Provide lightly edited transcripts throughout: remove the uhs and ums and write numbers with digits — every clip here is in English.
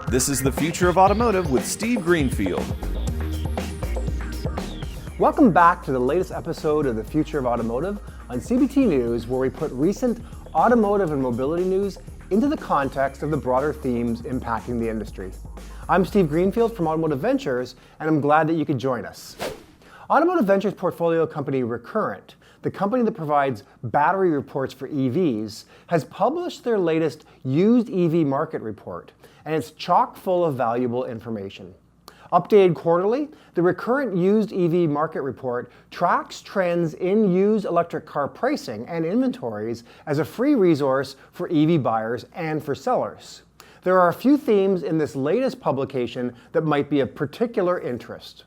This is the Future of Automotive with Steve Greenfield. Welcome back to the latest episode of the Future of Automotive on CBT News, where we put recent automotive and mobility news into the context of the broader themes impacting the industry. I'm Steve Greenfield from Automotive Ventures, and I'm glad that you could join us. Automotive Ventures portfolio company Recurrent, the company that provides battery reports for EVs, has published their latest used EV market report, and it's chock full of valuable information. Updated quarterly, the Recurrent used EV market report tracks trends in used electric car pricing and inventories as a free resource for EV buyers and for sellers. There are a few themes in this latest publication that might be of particular interest.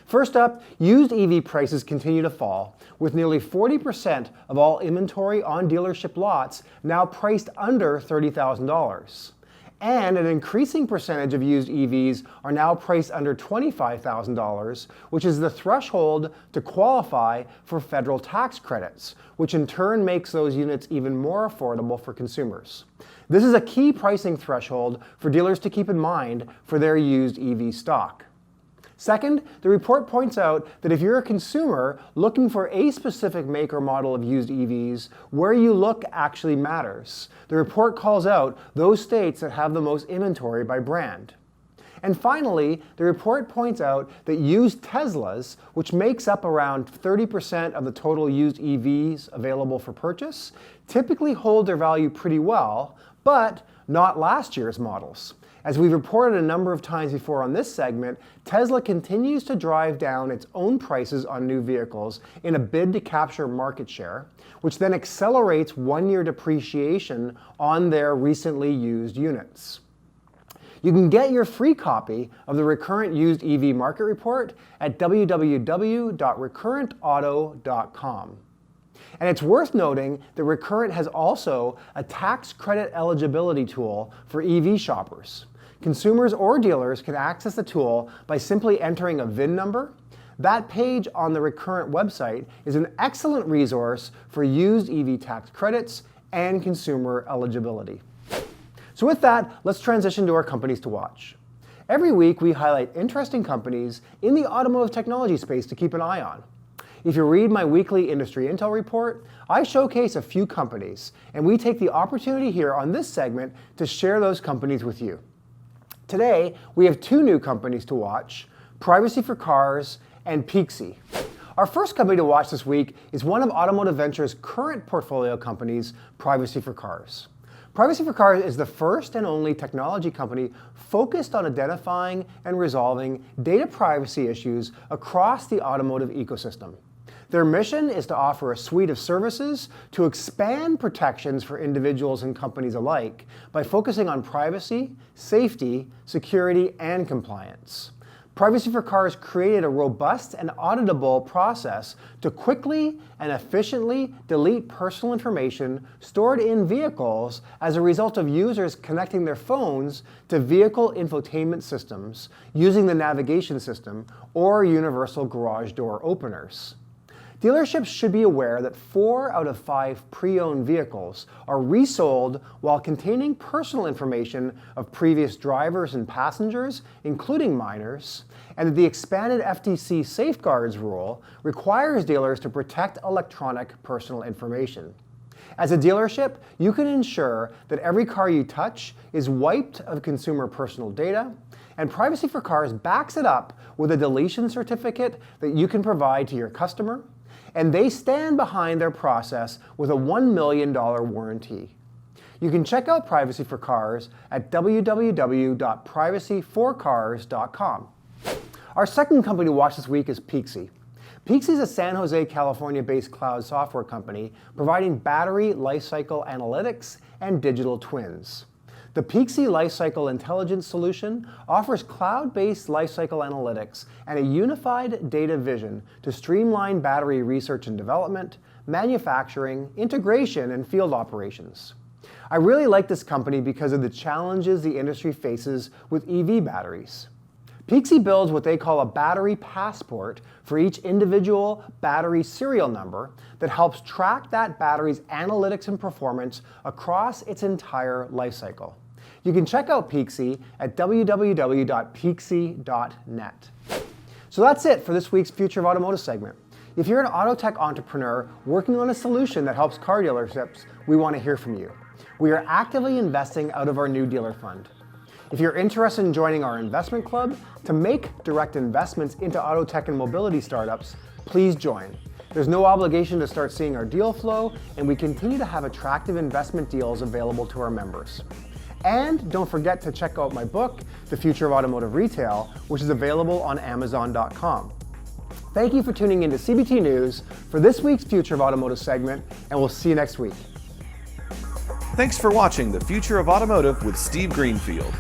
First up, used EV prices continue to fall, with nearly 40% of all inventory on dealership lots now priced under $30,000. And an increasing percentage of used EVs are now priced under $25,000, which is the threshold to qualify for federal tax credits, which in turn makes those units even more affordable for consumers. This is a key pricing threshold for dealers to keep in mind for their used EV stock. Second, the report points out that if you're a consumer looking for a specific make or model of used EVs, where you look actually matters. The report calls out those states that have the most inventory by brand. And finally, the report points out that used Teslas, which makes up around 30% of the total used EVs available for purchase, typically hold their value pretty well, but not last year's models. As we've reported a number of times before on this segment, Tesla continues to drive down its own prices on new vehicles in a bid to capture market share, which then accelerates one-year depreciation on their recently used units. You can get your free copy of the Recurrent Used EV Market Report at www.recurrentauto.com. And it's worth noting that Recurrent has also a tax credit eligibility tool for EV shoppers. Consumers or dealers can access the tool by simply entering a VIN number. That page on the Recurrent website is an excellent resource for used EV tax credits and consumer eligibility. So with that, let's transition to our companies to watch. Every week we highlight interesting companies in the automotive technology space to keep an eye on. If you read my weekly industry intel report, I showcase a few companies, and we take the opportunity here on this segment to share those companies with you. Today, we have two new companies to watch, Privacy for Cars and Pixi. Our first company to watch this week is one of Automotive Ventures' current portfolio companies, Privacy for Cars. Privacy for Cars is the first and only technology company focused on identifying and resolving data privacy issues across the automotive ecosystem. Their mission is to offer a suite of services to expand protections for individuals and companies alike by focusing on privacy, safety, security, and compliance. Privacy for Cars created a robust and auditable process to quickly and efficiently delete personal information stored in vehicles as a result of users connecting their phones to vehicle infotainment systems using the navigation system or universal garage door openers. Dealerships should be aware that 4 out of 5 pre-owned vehicles are resold while containing personal information of previous drivers and passengers, including minors, and that the expanded FTC safeguards rule requires dealers to protect electronic personal information. As a dealership, you can ensure that every car you touch is wiped of consumer personal data, and Privacy for Cars backs it up with a deletion certificate that you can provide to your customer, and they stand behind their process with a $1 million warranty. You can check out Privacy for Cars at www.privacyforcars.com. Our second company to watch this week is Pixi. Pixi is a San Jose, California-based cloud software company providing battery lifecycle analytics and digital twins. The Pixi Lifecycle Intelligence solution offers cloud-based lifecycle analytics and a unified data vision to streamline battery research and development, manufacturing, integration, and field operations. I really like this company because of the challenges the industry faces with EV batteries. Pixi builds what they call a battery passport for each individual battery serial number that helps track that battery's analytics and performance across its entire life cycle. You can check out Pixi at www.pixi.net. So that's it for this week's Future of Automotive segment. If you're an auto tech entrepreneur working on a solution that helps car dealerships, we want to hear from you. We are actively investing out of our new dealer fund. If you're interested in joining our investment club to make direct investments into auto tech and mobility startups, please join. There's no obligation to start seeing our deal flow, and we continue to have attractive investment deals available to our members. And don't forget to check out my book, The Future of Automotive Retail, which is available on Amazon.com. Thank you for tuning in to CBT News for this week's Future of Automotive segment, and we'll see you next week. Thanks for watching The Future of Automotive with Steve Greenfield.